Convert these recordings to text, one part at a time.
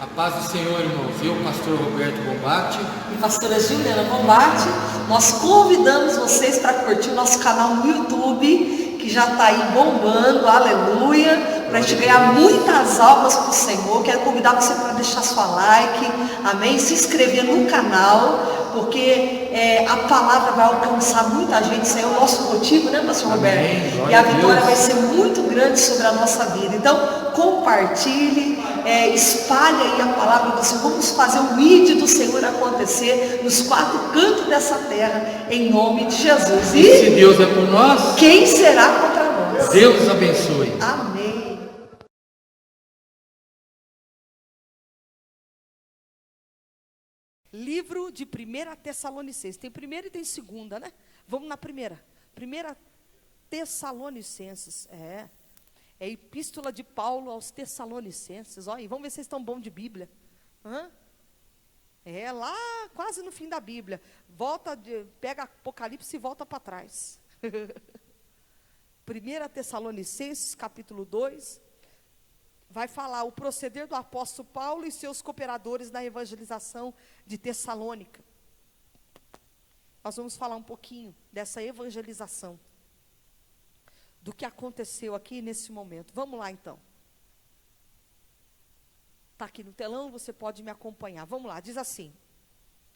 A paz do Senhor, irmãos. Eu, pastor Roberto Bombatti e pastora Juliana Bombatti, nós convidamos vocês para curtir o nosso canal no YouTube, que já está aí bombando, aleluia, para a gente ganhar muitas almas para o Senhor. Quero convidar você para deixar sua like, amém, se inscrever no canal, porque a palavra vai alcançar muita gente. Isso é o nosso motivo, né, pastor Roberto? E a vitória vai ser muito grande sobre a nossa vida. Então, compartilhe, espalhe aí a palavra do Senhor. Vamos fazer o ID do Senhor acontecer nos 4 cantos dessa terra, em nome de Jesus. E se Deus é por nós, quem será contra nós? Deus os abençoe. Amém. Livro de 1 Tessalonicenses. Tem primeira e tem segunda, né? Vamos na primeira. 1 Tessalonicenses. É a epístola de Paulo aos Tessalonicenses. Olha, vamos ver se vocês estão bons de Bíblia. Lá quase no fim da Bíblia. Pega Apocalipse e volta para trás. 1 Tessalonicenses, capítulo 2. Vai falar o proceder do apóstolo Paulo e seus cooperadores na evangelização de Tessalônica. Nós vamos falar um pouquinho dessa evangelização, do que aconteceu aqui nesse momento. Vamos lá então. Está aqui no telão, você pode me acompanhar. Vamos lá, diz assim,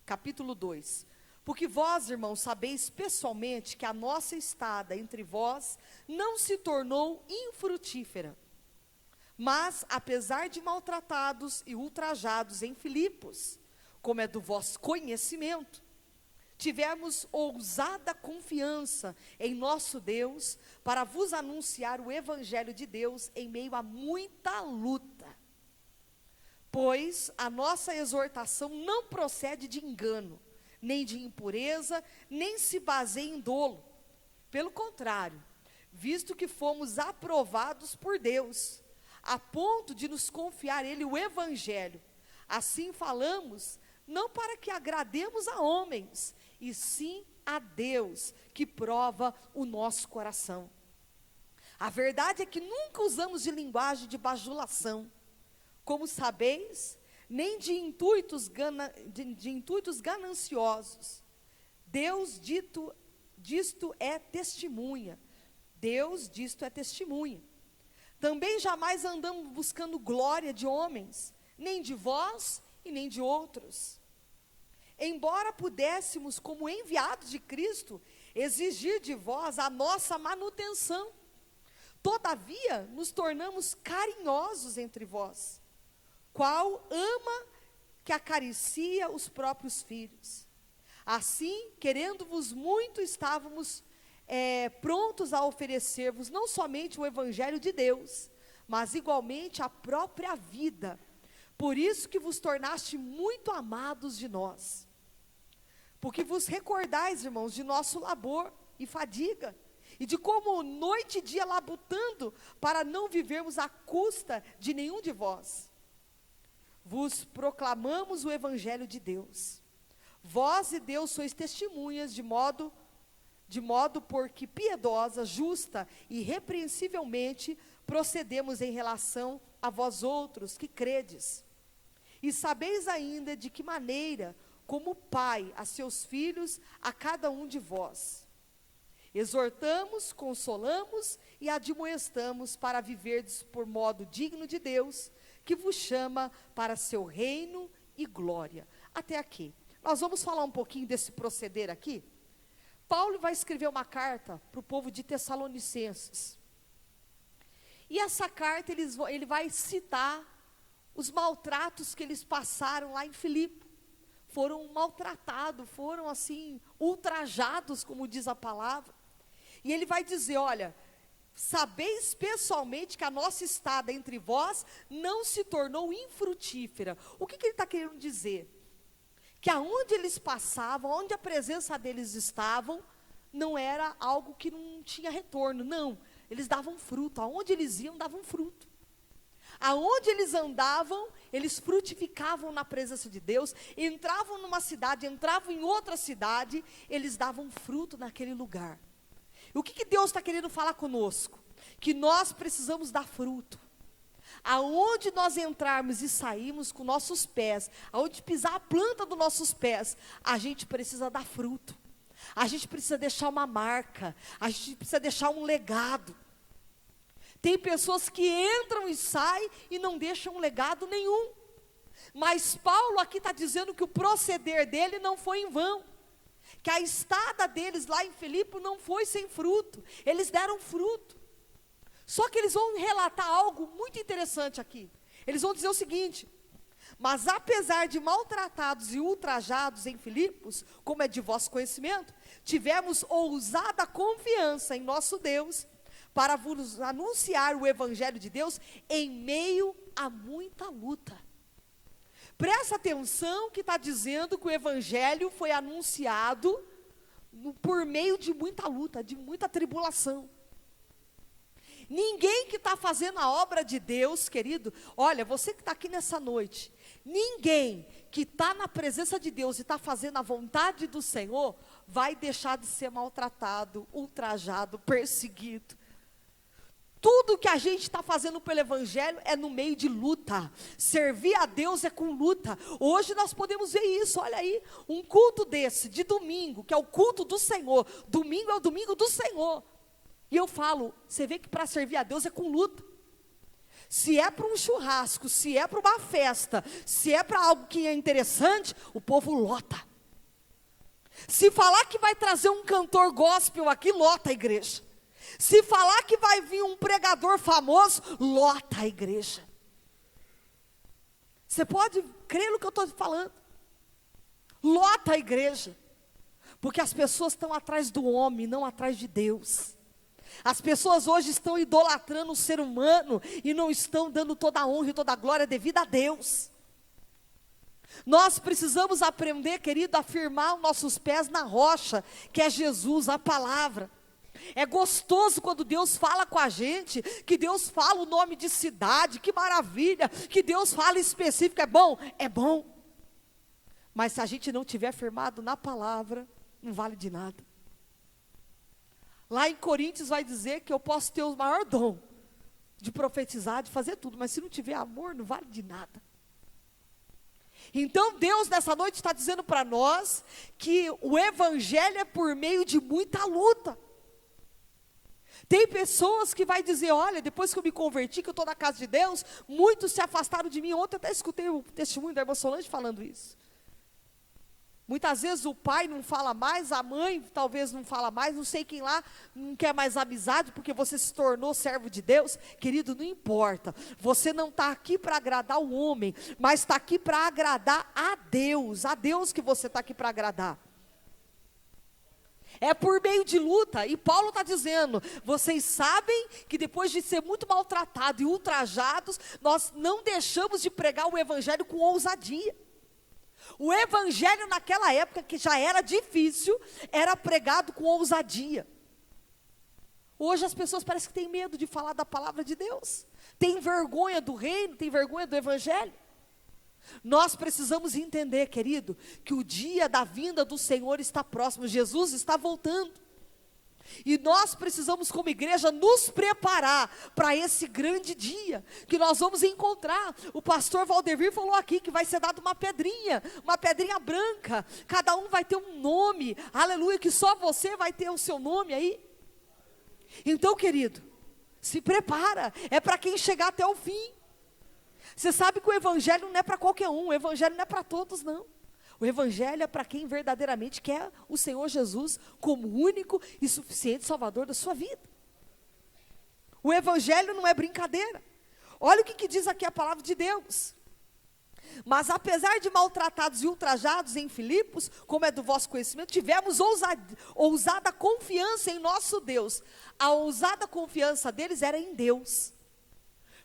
capítulo 2. Porque vós, irmãos, sabeis pessoalmente que a nossa estada entre vós não se tornou infrutífera. Mas, apesar de maltratados e ultrajados em Filipos, como é do vosso conhecimento, tivemos ousada confiança em nosso Deus para vos anunciar o Evangelho de Deus em meio a muita luta. Pois a nossa exortação não procede de engano, nem de impureza, nem se baseia em dolo. Pelo contrário, visto que fomos aprovados por Deus, a ponto de nos confiar Ele o Evangelho. Assim falamos, não para que agrademos a homens, e sim a Deus, que prova o nosso coração. A verdade é que nunca usamos de linguagem de bajulação, como sabeis, nem de intuitos gananciosos. Deus disto é testemunha. Deus disto é testemunha. Também jamais andamos buscando glória de homens, nem de vós e nem de outros. Embora pudéssemos, como enviados de Cristo, exigir de vós a nossa manutenção, todavia nos tornamos carinhosos entre vós, qual ama que acaricia os próprios filhos. Assim, querendo-vos muito, estávamos prontos a oferecer-vos não somente o Evangelho de Deus, mas igualmente a própria vida. Por isso que vos tornaste muito amados de nós, porque vos recordais, irmãos, de nosso labor e fadiga, e de como noite e dia labutando, para não vivermos à custa de nenhum de vós. Vos proclamamos o Evangelho de Deus. Vós e Deus sois testemunhas, de modo porque piedosa, justa e repreensivelmente procedemos em relação a vós outros que credes. E sabeis ainda de que maneira, como pai a seus filhos, a cada um de vós, exortamos, consolamos e admoestamos para viverdes por modo digno de Deus, que vos chama para seu reino e glória. Até aqui. Nós vamos falar um pouquinho desse proceder aqui. Paulo vai escrever uma carta para o povo de Tessalonicenses. E essa carta ele vai citar os maltratos que eles passaram lá em Filipe. Foram maltratados, foram assim, ultrajados, como diz a palavra. E ele vai dizer, olha, sabeis pessoalmente que a nossa estada entre vós não se tornou infrutífera. O que ele está querendo dizer? Que aonde eles passavam, onde a presença deles estavam, não era algo que não tinha retorno, não. Eles davam fruto, aonde eles iam, davam fruto. Aonde eles andavam, eles frutificavam na presença de Deus, entravam numa cidade, entravam em outra cidade, eles davam fruto naquele lugar. E o que Deus está querendo falar conosco? Que nós precisamos dar fruto. Aonde nós entrarmos e sairmos com nossos pés, aonde pisar a planta dos nossos pés, a gente precisa dar fruto. A gente precisa deixar uma marca, a gente precisa deixar um legado. Tem pessoas que entram e saem e não deixam um legado nenhum. Mas Paulo aqui está dizendo que o proceder dele não foi em vão. Que a estada deles lá em Filipe não foi sem fruto. Eles deram fruto. Só que eles vão relatar algo muito interessante aqui. Eles vão dizer o seguinte: mas apesar de maltratados e ultrajados em Filipos, como é de vosso conhecimento, tivemos ousada confiança em nosso Deus, para vos anunciar o evangelho de Deus em meio a muita luta. Presta atenção que está dizendo que o evangelho foi anunciado por meio de muita luta, de muita tribulação. Ninguém que está fazendo a obra de Deus, querido, olha, você que está aqui nessa noite, ninguém que está na presença de Deus e está fazendo a vontade do Senhor, vai deixar de ser maltratado, ultrajado, perseguido. Tudo que a gente está fazendo pelo evangelho é no meio de luta. Servir a Deus é com luta. Hoje nós podemos ver isso, olha aí, um culto desse, de domingo, que é o culto do Senhor. Domingo é o domingo do Senhor. E eu falo, você vê que para servir a Deus é com luta. Se é para um churrasco, se é para uma festa, se é para algo que é interessante, o povo lota. Se falar que vai trazer um cantor gospel aqui, lota a igreja. Se falar que vai vir um pregador famoso, lota a igreja. Você pode crer no que eu estou falando. Lota a igreja. Porque as pessoas estão atrás do homem, não atrás de Deus. As pessoas hoje estão idolatrando o ser humano e não estão dando toda a honra e toda a glória devida a Deus. Nós precisamos aprender, querido, a firmar os nossos pés na rocha, que é Jesus, a palavra. É gostoso quando Deus fala com a gente, que Deus fala o nome de cidade, que maravilha, que Deus fala específico, é bom? É bom. Mas se a gente não tiver firmado na palavra, não vale de nada. Lá em Coríntios vai dizer que eu posso ter o maior dom de profetizar, de fazer tudo, mas se não tiver amor, não vale de nada. Então Deus nessa noite está dizendo para nós que o evangelho é por meio de muita luta. Tem pessoas que vai dizer, olha, depois que eu me converti, que eu estou na casa de Deus, muitos se afastaram de mim. Ontem eu até escutei o testemunho da irmã Solange falando isso. Muitas vezes o pai não fala mais, a mãe talvez não fala mais, não sei quem lá não quer mais amizade, porque você se tornou servo de Deus. Querido, não importa, você não está aqui para agradar o homem, mas está aqui para agradar a Deus que você está aqui para agradar. É por meio de luta, e Paulo está dizendo, vocês sabem que depois de ser muito maltratados e ultrajados, nós não deixamos de pregar o evangelho com ousadia. O evangelho naquela época, que já era difícil, era pregado com ousadia. Hoje as pessoas parecem que têm medo de falar da palavra de Deus, tem vergonha do reino, tem vergonha do evangelho. Nós precisamos entender, querido, que o dia da vinda do Senhor está próximo, Jesus está voltando. E nós precisamos, como igreja, nos preparar para esse grande dia, que nós vamos encontrar. O pastor Valdevir falou aqui que vai ser dado uma pedrinha branca, cada um vai ter um nome, aleluia, que só você vai ter o seu nome aí. Então, querido, se prepara, é para quem chegar até o fim. Você sabe que o evangelho não é para qualquer um, o evangelho não é para todos, não. O evangelho é para quem verdadeiramente quer o Senhor Jesus como único e suficiente Salvador da sua vida. O evangelho não é brincadeira. Olha o que diz aqui a palavra de Deus. Mas apesar de maltratados e ultrajados em Filipos, como é do vosso conhecimento, tivemos ousada confiança em nosso Deus. A ousada confiança deles era em Deus.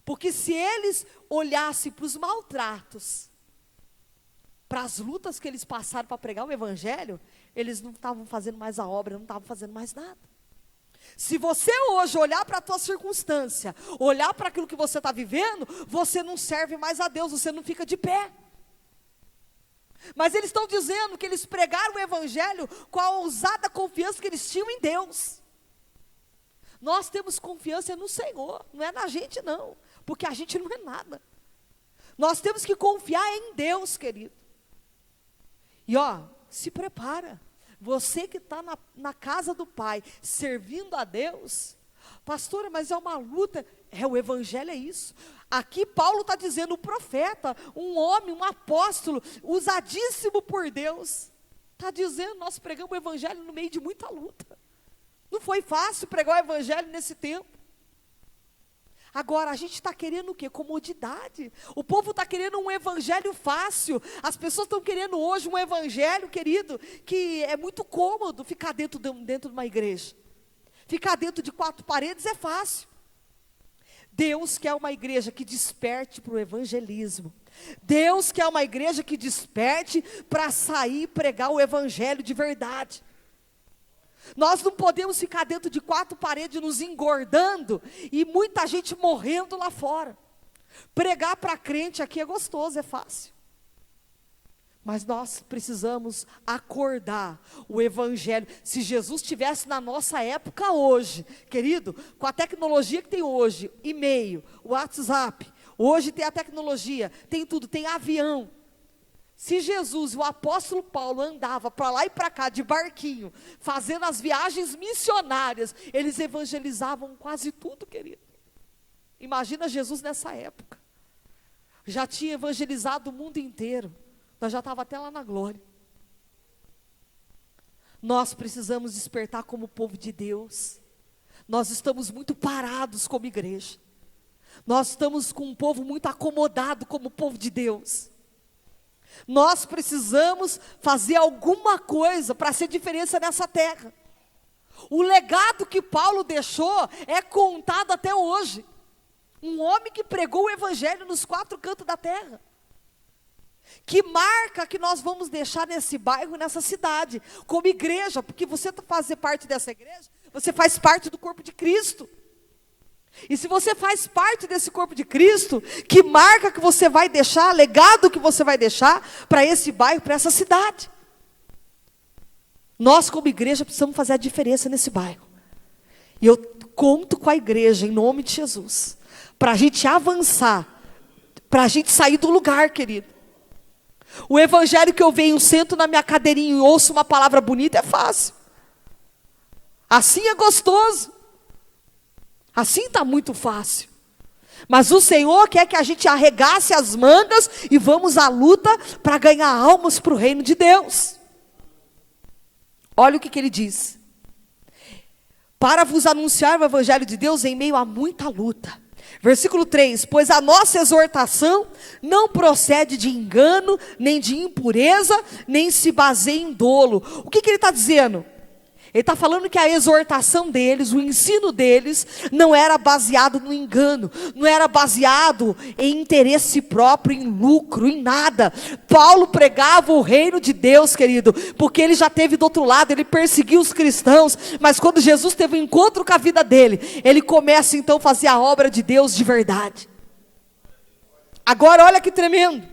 Porque se eles olhassem para os maltratos, para as lutas que eles passaram para pregar o evangelho, eles não estavam fazendo mais a obra, não estavam fazendo mais nada. Se você hoje olhar para a tua circunstância, olhar para aquilo que você está vivendo, você não serve mais a Deus, você não fica de pé. Mas eles estão dizendo que eles pregaram o evangelho com a ousada confiança que eles tinham em Deus. Nós temos confiança no Senhor, não é na gente não, porque a gente não é nada. Nós temos que confiar em Deus, querido. E se prepara. Você que está na casa do Pai, servindo a Deus, pastora, mas é uma luta. O Evangelho é isso. Aqui Paulo está dizendo, o profeta, um homem, um apóstolo, usadíssimo por Deus, está dizendo, nós pregamos o Evangelho no meio de muita luta. Não foi fácil pregar o Evangelho nesse tempo. Agora, a gente está querendo o quê? Comodidade. O povo está querendo um evangelho fácil. As pessoas estão querendo hoje um evangelho, querido, que é muito cômodo ficar dentro de uma igreja. Ficar dentro de 4 paredes é fácil. Deus quer uma igreja que desperte para o evangelismo. Deus quer uma igreja que desperte para sair e pregar o evangelho de verdade. Nós não podemos ficar dentro de 4 paredes nos engordando e muita gente morrendo lá fora. Pregar para crente aqui é gostoso, é fácil. Mas nós precisamos acordar o evangelho. Se Jesus estivesse na nossa época hoje, querido, com a tecnologia que tem hoje, e-mail, WhatsApp, hoje tem a tecnologia, tem tudo, tem avião. Se Jesus, o apóstolo Paulo, andava para lá e para cá de barquinho, fazendo as viagens missionárias, eles evangelizavam quase tudo, querido. Imagina Jesus nessa época. Já tinha evangelizado o mundo inteiro. Nós já estávamos até lá na glória. Nós precisamos despertar como povo de Deus. Nós estamos muito parados como igreja. Nós estamos com um povo muito acomodado como povo de Deus. Nós precisamos fazer alguma coisa para ser diferença nessa terra. O legado que Paulo deixou é contado até hoje. Um homem que pregou o evangelho nos 4 cantos da terra. Que marca que nós vamos deixar nesse bairro, nessa cidade, como igreja, porque você fazer parte dessa igreja, você faz parte do corpo de Cristo. E se você faz parte desse corpo de Cristo, que marca que você vai deixar, legado que você vai deixar para esse bairro, para essa cidade. Nós como igreja precisamos fazer a diferença nesse bairro. E eu conto com a igreja em nome de Jesus, para a gente avançar, para a gente sair do lugar, querido. O evangelho que eu venho, sento na minha cadeirinha e ouço uma palavra bonita é fácil. Assim é gostoso. Assim está muito fácil. Mas o Senhor quer que a gente arregace as mangas e vamos à luta para ganhar almas para o reino de Deus. Olha o que ele diz. Para vos anunciar o evangelho de Deus em meio a muita luta. Versículo 3, pois a nossa exortação não procede de engano, nem de impureza, nem se baseia em dolo. O que ele está dizendo? Ele está falando que a exortação deles, o ensino deles, não era baseado no engano, não era baseado em interesse próprio, em lucro, em nada. Paulo pregava o reino de Deus, querido, porque ele já teve do outro lado, ele perseguiu os cristãos, mas quando Jesus teve um encontro com a vida dele, ele começa então a fazer a obra de Deus de verdade. Agora olha que tremendo.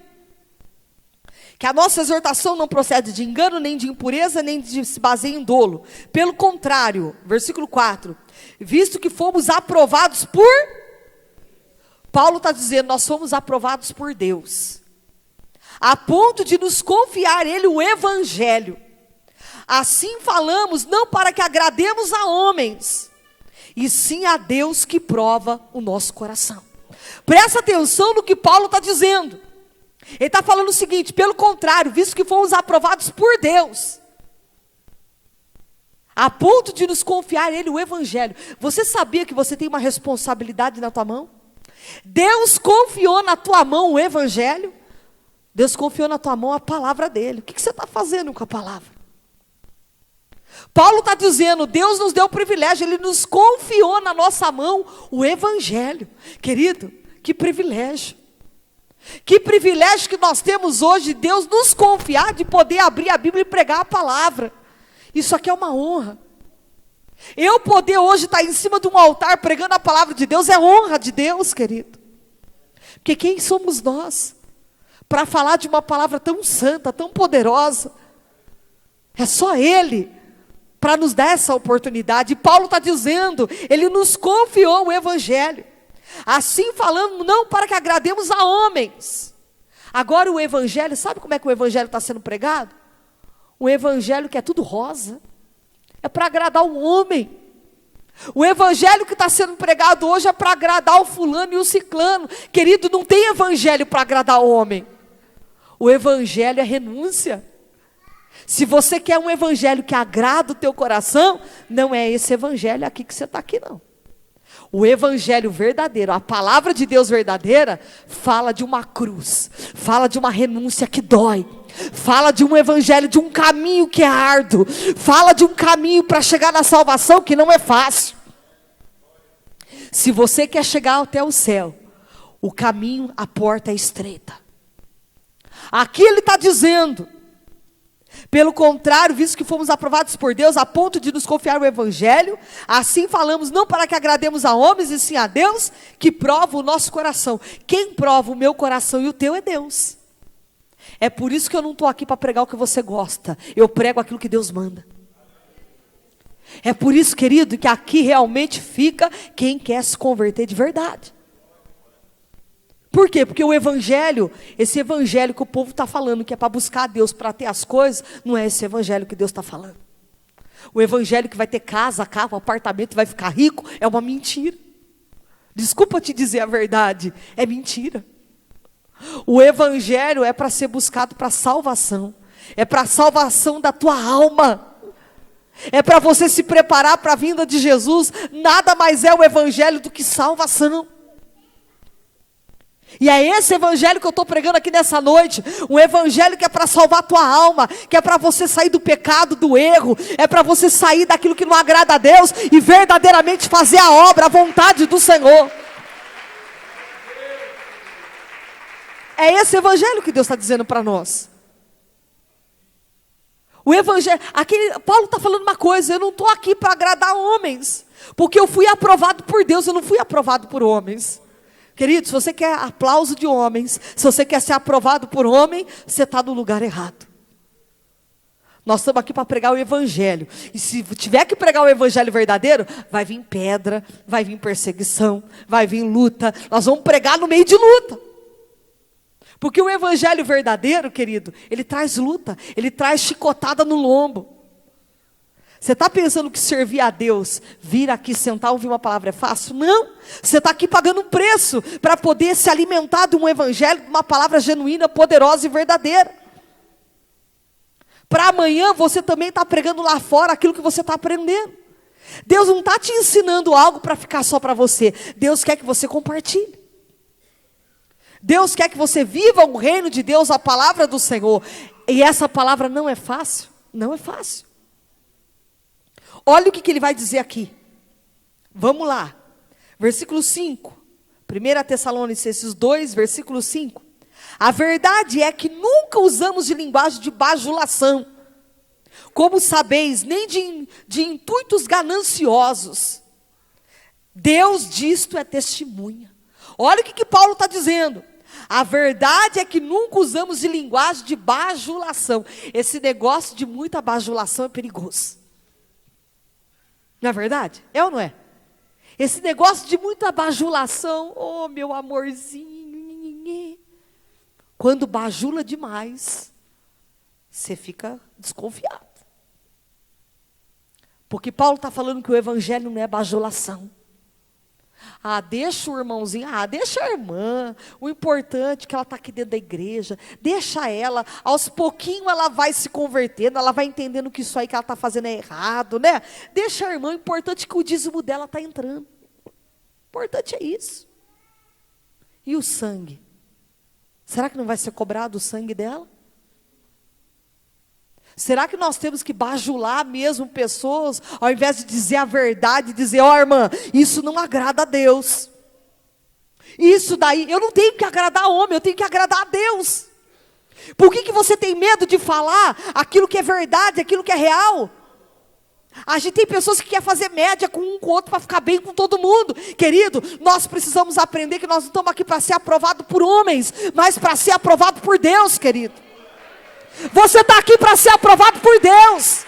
Que a nossa exortação não procede de engano, nem de impureza, nem de se baseia em dolo. Pelo contrário, versículo 4. Visto que fomos aprovados por... Paulo está dizendo, nós fomos aprovados por Deus. A ponto de nos confiar Ele o Evangelho. Assim falamos, não para que agrademos a homens, e sim a Deus que prova o nosso coração. Presta atenção no que Paulo está dizendo. Ele está falando o seguinte, pelo contrário, visto que fomos aprovados por Deus, a ponto de nos confiar Ele o Evangelho. Você sabia que você tem uma responsabilidade na tua mão? Deus confiou na tua mão o Evangelho. Deus confiou na tua mão a palavra dEle. O que você está fazendo com a palavra? Paulo está dizendo, Deus nos deu o privilégio, Ele nos confiou na nossa mão o Evangelho. Querido, que privilégio. Que privilégio que nós temos hoje, Deus nos confiar de poder abrir a Bíblia e pregar a palavra. Isso aqui é uma honra. Eu poder hoje estar em cima de um altar pregando a palavra de Deus é honra de Deus, querido. Porque quem somos nós para falar de uma palavra tão santa, tão poderosa? É só Ele. para nos dar essa oportunidade. E Paulo está dizendo, ele nos confiou o evangelho. Assim falando, não para que agrademos a homens. Agora o evangelho, sabe como é que o evangelho está sendo pregado? Um evangelho que é tudo rosa. É para agradar o homem. O evangelho que está sendo pregado hoje é para agradar o fulano e o ciclano. Querido, não tem evangelho para agradar o homem. O evangelho é renúncia. Se você quer um evangelho que agrada o teu coração, não é esse evangelho aqui que você está aqui, não. O evangelho verdadeiro, a palavra de Deus verdadeira, fala de uma cruz, fala de uma renúncia que dói, fala de um evangelho, de um caminho que é árduo, fala de um caminho para chegar na salvação que não é fácil. Se você quer chegar até o céu, o caminho, a porta é estreita. Aqui ele está dizendo, pelo contrário, visto que fomos aprovados por Deus a ponto de nos confiar o evangelho, assim falamos não para que agrademos a homens, e sim a Deus, que prova o nosso coração. Quem prova o meu coração e o teu é Deus. É por isso que eu não estou aqui para pregar o que você gosta, eu prego aquilo que Deus manda. É por isso, querido, que aqui realmente fica quem quer se converter de verdade. Por quê? Porque o evangelho, esse evangelho que o povo está falando, que é para buscar a Deus, para ter as coisas, não é esse evangelho que Deus está falando. O evangelho que vai ter casa, carro, apartamento, vai ficar rico, é uma mentira. Desculpa te dizer a verdade, é mentira. O evangelho é para ser buscado para salvação, é para a salvação da tua alma. É para você se preparar para a vinda de Jesus. Nada mais é o evangelho do que salvação. E é esse evangelho que eu estou pregando aqui nessa noite. Um evangelho que é para salvar a tua alma, que é para você sair do pecado, do erro, é para você sair daquilo que não agrada a Deus e verdadeiramente fazer a obra, a vontade do Senhor. É esse evangelho que Deus está dizendo para nós. O evangelho, Paulo está falando uma coisa, eu não estou aqui para agradar homens, porque eu fui aprovado por Deus, eu não fui aprovado por homens. Querido, se você quer aplauso de homens, se você quer ser aprovado por homem, você está no lugar errado. Nós estamos aqui para pregar o evangelho, e se tiver que pregar o evangelho verdadeiro, vai vir pedra, vai vir perseguição, vai vir luta, nós vamos pregar no meio de luta. Porque o evangelho verdadeiro, querido, ele traz luta, ele traz chicotada no lombo. Você está pensando que servir a Deus, vir aqui sentar, ouvir uma palavra é fácil? Não, você está aqui pagando um preço para poder se alimentar de um evangelho, de uma palavra genuína, poderosa e verdadeira. Para amanhã você também está pregando lá fora aquilo que você está aprendendo. Deus não está te ensinando algo para ficar só para você, Deus quer que você compartilhe. Deus quer que você viva o reino de Deus, a palavra do Senhor. E essa palavra não é fácil, não é fácil. Olha o que ele vai dizer aqui. Vamos lá. Versículo 5. 1 Tessalonicenses 2, versículo 5. A verdade é que nunca usamos de linguagem de bajulação, como sabeis, nem de intuitos gananciosos. Deus disto é testemunha. Olha o que Paulo está dizendo. A verdade é que nunca usamos de linguagem de bajulação. Esse negócio de muita bajulação é perigoso. Não é verdade? É ou não é? Esse negócio de muita bajulação, oh meu amorzinho, quando bajula demais, você fica desconfiado. Porque Paulo está falando que o evangelho não é bajulação. Ah, deixa o irmãozinho, deixa a irmã, o importante é que ela está aqui dentro da igreja, deixa ela, aos pouquinhos ela vai se convertendo, ela vai entendendo que isso aí que ela está fazendo é errado, né? Deixa a irmã, o importante é que o dízimo dela está entrando, o importante é isso. E o sangue? Será que não vai ser cobrado o sangue dela? Será que nós temos que bajular mesmo pessoas, ao invés de dizer a verdade, dizer, ó irmã, isso não agrada a Deus. Isso daí, eu não tenho que agradar a homem, eu tenho que agradar a Deus. Por que você tem medo de falar aquilo que é verdade, aquilo que é real? A gente tem pessoas que querem fazer média com um com o outro para ficar bem com todo mundo. Querido, nós precisamos aprender que nós não estamos aqui para ser aprovado por homens, mas para ser aprovado por Deus, querido. Você está aqui para ser aprovado por Deus.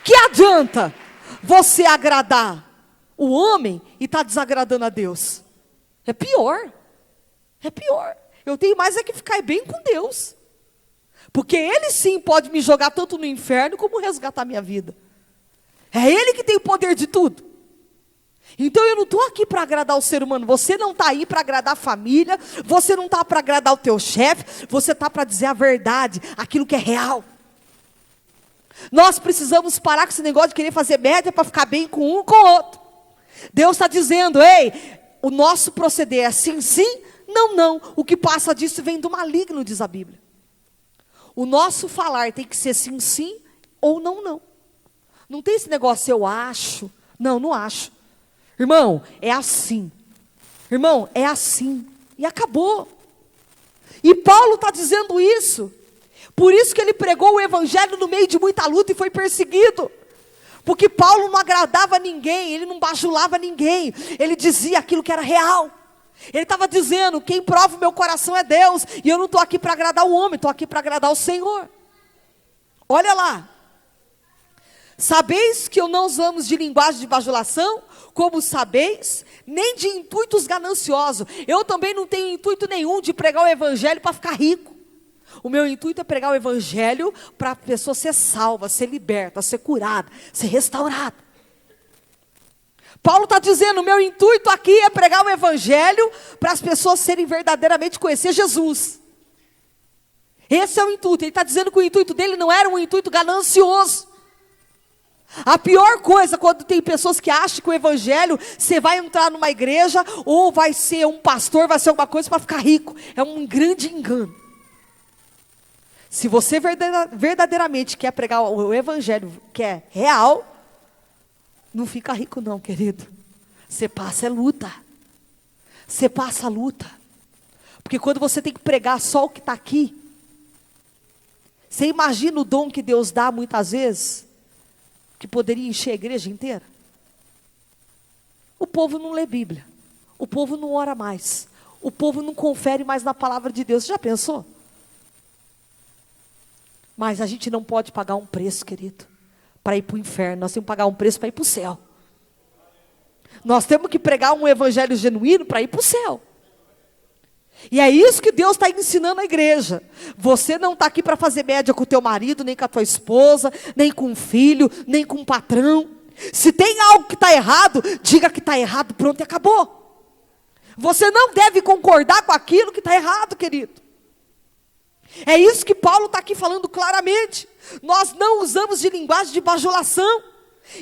Que adianta você agradar o homem e estar desagradando a Deus? É pior. É pior. Eu tenho mais é que ficar bem com Deus. Porque Ele sim pode me jogar tanto no inferno como resgatar minha vida. É Ele que tem o poder de tudo. Então eu não estou aqui para agradar o ser humano. Você não está aí para agradar a família. Você não está para agradar o teu chefe. Você está para dizer a verdade, aquilo que é real. Nós precisamos parar com esse negócio de querer fazer média para ficar bem com um ou com o outro. Deus está dizendo, ei, o nosso proceder é sim, sim, não, não. O que passa disso vem do maligno, diz a Bíblia. O nosso falar tem que ser sim, sim ou não, não. Não tem esse negócio, eu acho. Não, não acho. Irmão, é assim. Irmão, é assim. E acabou. E Paulo está dizendo isso. Por isso que ele pregou o evangelho no meio de muita luta e foi perseguido. Porque Paulo não agradava ninguém, ele não bajulava ninguém. Ele dizia aquilo que era real. Ele estava dizendo, quem prova o meu coração é Deus. E eu não estou aqui para agradar o homem, estou aqui para agradar o Senhor. Olha lá. Sabeis que eu não usamos de linguagem de bajulação, como sabeis, nem de intuitos gananciosos. Eu também não tenho intuito nenhum de pregar o evangelho para ficar rico. O meu intuito é pregar o evangelho para a pessoa ser salva, ser liberta, ser curada, ser restaurada. Paulo está dizendo, o meu intuito aqui é pregar o evangelho para as pessoas serem verdadeiramente conhecer Jesus. Esse é o intuito. Ele está dizendo que o intuito dele não era um intuito ganancioso. A pior coisa quando tem pessoas que acham que o evangelho, você vai entrar numa igreja ou vai ser um pastor, vai ser alguma coisa para ficar rico. É um grande engano. Se você verdadeiramente quer pregar o evangelho que é real, não fica rico não, querido. Você passa luta. Você passa a luta. Porque quando você tem que pregar só o que está aqui, você imagina o dom que Deus dá muitas vezes, que poderia encher a igreja inteira? O povo não lê Bíblia. O povo não ora mais. O povo não confere mais na palavra de Deus. Já pensou? Mas a gente não pode pagar um preço, querido, para ir para o inferno. Nós temos que pagar um preço para ir para o céu. Nós temos que pregar um evangelho genuíno para ir para o céu. E é isso que Deus está ensinando a igreja. Você não está aqui para fazer média com o teu marido, nem com a tua esposa, nem com o filho, nem com o patrão. Se tem algo que está errado, diga que está errado, pronto e acabou. Você não deve concordar com aquilo que está errado, querido. É isso que Paulo está aqui falando claramente. Nós não usamos de linguagem de bajulação,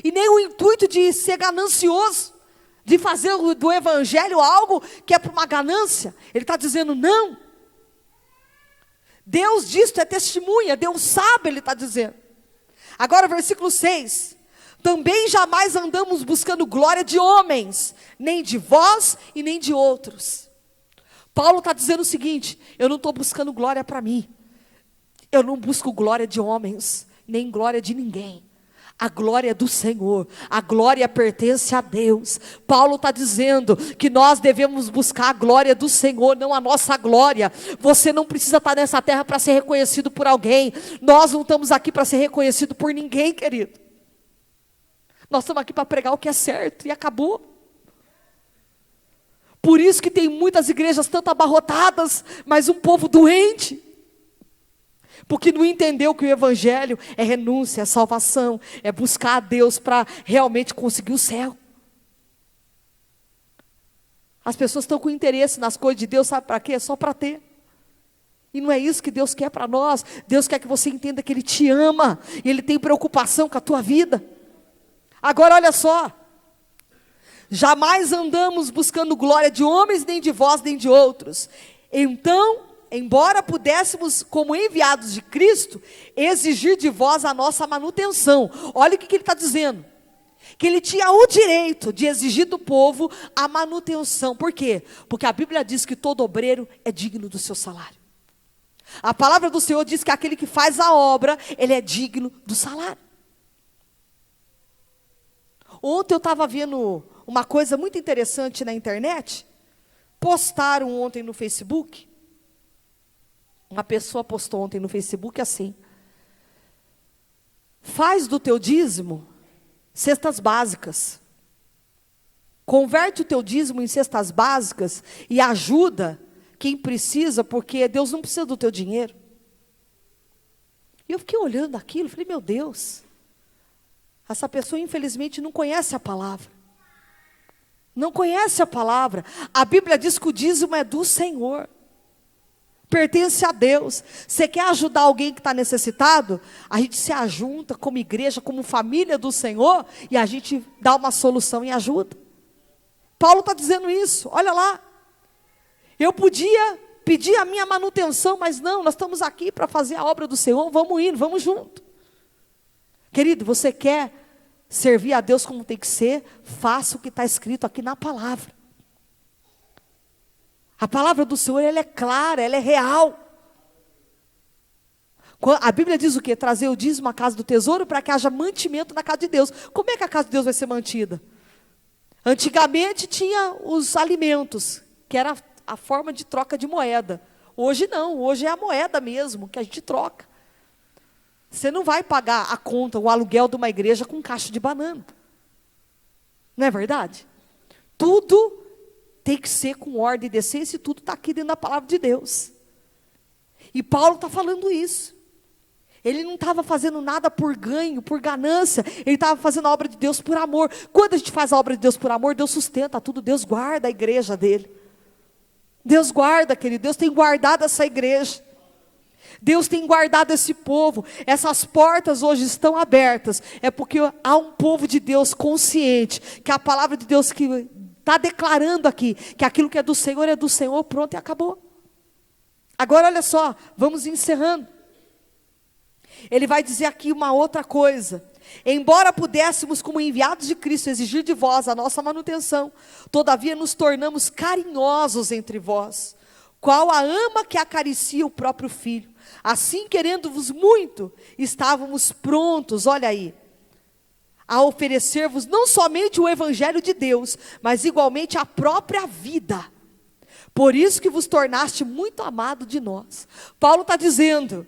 e nem o intuito de ser ganancioso, de fazer do evangelho algo que é para uma ganância. Ele está dizendo não. Deus disto é testemunha, Deus sabe, ele está dizendo. Agora versículo 6. Também jamais andamos buscando glória de homens, nem de vós e nem de outros. Paulo está dizendo o seguinte, eu não estou buscando glória para mim. Eu não busco glória de homens, nem glória de ninguém. A glória é do Senhor, a glória pertence a Deus. Paulo está dizendo que nós devemos buscar a glória do Senhor, não a nossa glória. Você não precisa estar nessa terra para ser reconhecido por alguém. Nós não estamos aqui para ser reconhecido por ninguém, querido. Nós estamos aqui para pregar o que é certo e acabou. Por isso que tem muitas igrejas tanto abarrotadas, mas um povo doente. Porque não entendeu que o evangelho é renúncia, é salvação, é buscar a Deus para realmente conseguir o céu. As pessoas estão com interesse nas coisas de Deus, sabe para quê? Só para ter. E não é isso que Deus quer para nós. Deus quer que você entenda que Ele te ama, e Ele tem preocupação com a tua vida. Agora olha só. Jamais andamos buscando glória de homens, nem de vós, nem de outros. Então, embora pudéssemos, como enviados de Cristo, exigir de vós a nossa manutenção. Olha o que ele está dizendo. Que ele tinha o direito de exigir do povo a manutenção. Por quê? Porque a Bíblia diz que todo obreiro é digno do seu salário. A palavra do Senhor diz que aquele que faz a obra, ele é digno do salário. Ontem eu estava vendo uma coisa muito interessante na internet. Postaram ontem no Facebook. Uma pessoa postou ontem no Facebook assim: Faz do teu dízimo cestas básicas. Converte o teu dízimo em cestas básicas e ajuda quem precisa, porque Deus não precisa do teu dinheiro. E eu fiquei olhando aquilo, falei, meu Deus, essa pessoa infelizmente não conhece a palavra. Não conhece a palavra. A Bíblia diz que o dízimo é do Senhor. Pertence a Deus. Você quer ajudar alguém que está necessitado? A gente se ajunta como igreja, como família do Senhor, e a gente dá uma solução e ajuda. Paulo está dizendo isso, olha lá. Eu podia pedir a minha manutenção, mas não, nós estamos aqui para fazer a obra do Senhor, vamos indo, vamos junto. Querido, você quer servir a Deus como tem que ser? Faça o que está escrito aqui na palavra. A palavra do Senhor, ela é clara, ela é real. A Bíblia diz o quê? Trazer o dízimo à casa do tesouro para que haja mantimento na casa de Deus. Como é que a casa de Deus vai ser mantida? Antigamente tinha os alimentos, que era a forma de troca de moeda. Hoje não, hoje é a moeda mesmo, que a gente troca. Você não vai pagar a conta, o aluguel de uma igreja com caixa de banana. Não é verdade? Tudo tem que ser com ordem e decência, e tudo está aqui dentro da palavra de Deus. E Paulo está falando isso. Ele não estava fazendo nada por ganho, por ganância. Ele estava fazendo a obra de Deus por amor. Quando a gente faz a obra de Deus por amor, Deus sustenta tudo. Deus guarda a igreja dele. Deus guarda, querido. Deus tem guardado essa igreja. Deus tem guardado esse povo. Essas portas hoje estão abertas. É porque há um povo de Deus consciente. Que a palavra de Deus que está declarando aqui. Que aquilo que é do Senhor, pronto e acabou. Agora olha só, vamos encerrando. Ele vai dizer aqui uma outra coisa. Embora pudéssemos, como enviados de Cristo, exigir de vós a nossa manutenção, todavia nos tornamos carinhosos entre vós, qual a ama que acaricia o próprio filho. Assim, querendo-vos muito, estávamos prontos, olha aí, a oferecer-vos não somente o evangelho de Deus, mas igualmente a própria vida. Por isso que vos tornaste muito amado de nós. Paulo está dizendo,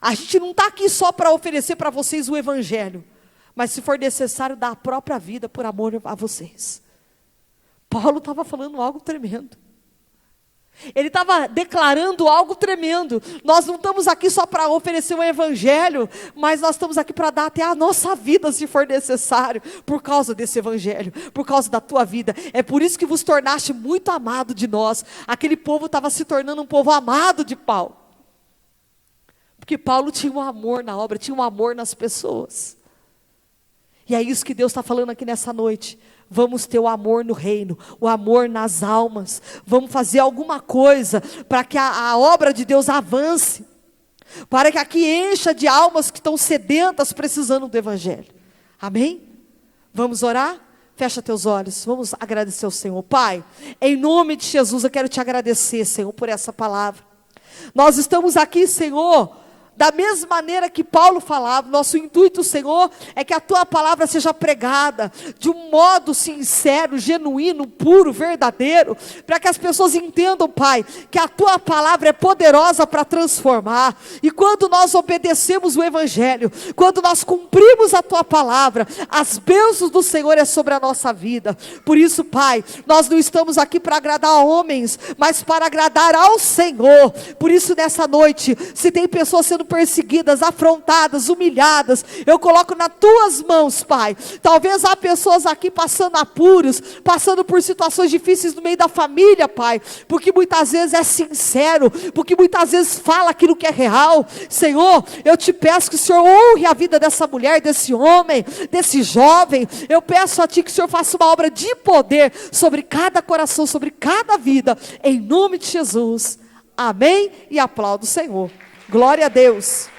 a gente não está aqui só para oferecer para vocês o evangelho, mas se for necessário, dar a própria vida por amor a vocês. Paulo estava falando algo tremendo. Ele estava declarando algo tremendo. Nós não estamos aqui só para oferecer o evangelho, mas nós estamos aqui para dar até a nossa vida, se for necessário, por causa desse evangelho, por causa da tua vida. É por isso que vos tornaste muito amado de nós. Aquele povo estava se tornando um povo amado de Paulo. Porque Paulo tinha um amor na obra, tinha um amor nas pessoas. E é isso que Deus está falando aqui nessa noite. Vamos ter o amor no reino, o amor nas almas. Vamos fazer alguma coisa para que a obra de Deus avance. Para que aqui encha de almas que estão sedentas, precisando do evangelho. Amém? Vamos orar? Fecha teus olhos, vamos agradecer ao Senhor. Pai, em nome de Jesus, eu quero te agradecer, Senhor, por essa palavra. Nós estamos aqui, Senhor, da mesma maneira que Paulo falava. Nosso intuito, Senhor, é que a tua palavra seja pregada de um modo sincero, genuíno, puro, verdadeiro, para que as pessoas entendam, Pai, que a tua palavra é poderosa para transformar. E quando nós obedecemos o evangelho, quando nós cumprimos a tua palavra, as bênçãos do Senhor é sobre a nossa vida. Por isso, Pai, nós não estamos aqui para agradar a homens, mas para agradar ao Senhor. Por isso, nessa noite, se tem pessoas sendo perseguidas, afrontadas, humilhadas, eu coloco nas tuas mãos, Pai. Talvez há pessoas aqui passando apuros, passando por situações difíceis no meio da família, Pai, porque muitas vezes é sincero, porque muitas vezes fala aquilo que é real. Senhor, eu te peço que o Senhor honre a vida dessa mulher, desse homem, desse jovem. Eu peço a Ti que o Senhor faça uma obra de poder sobre cada coração, sobre cada vida, em nome de Jesus. Amém? E aplaudo o Senhor. Glória a Deus.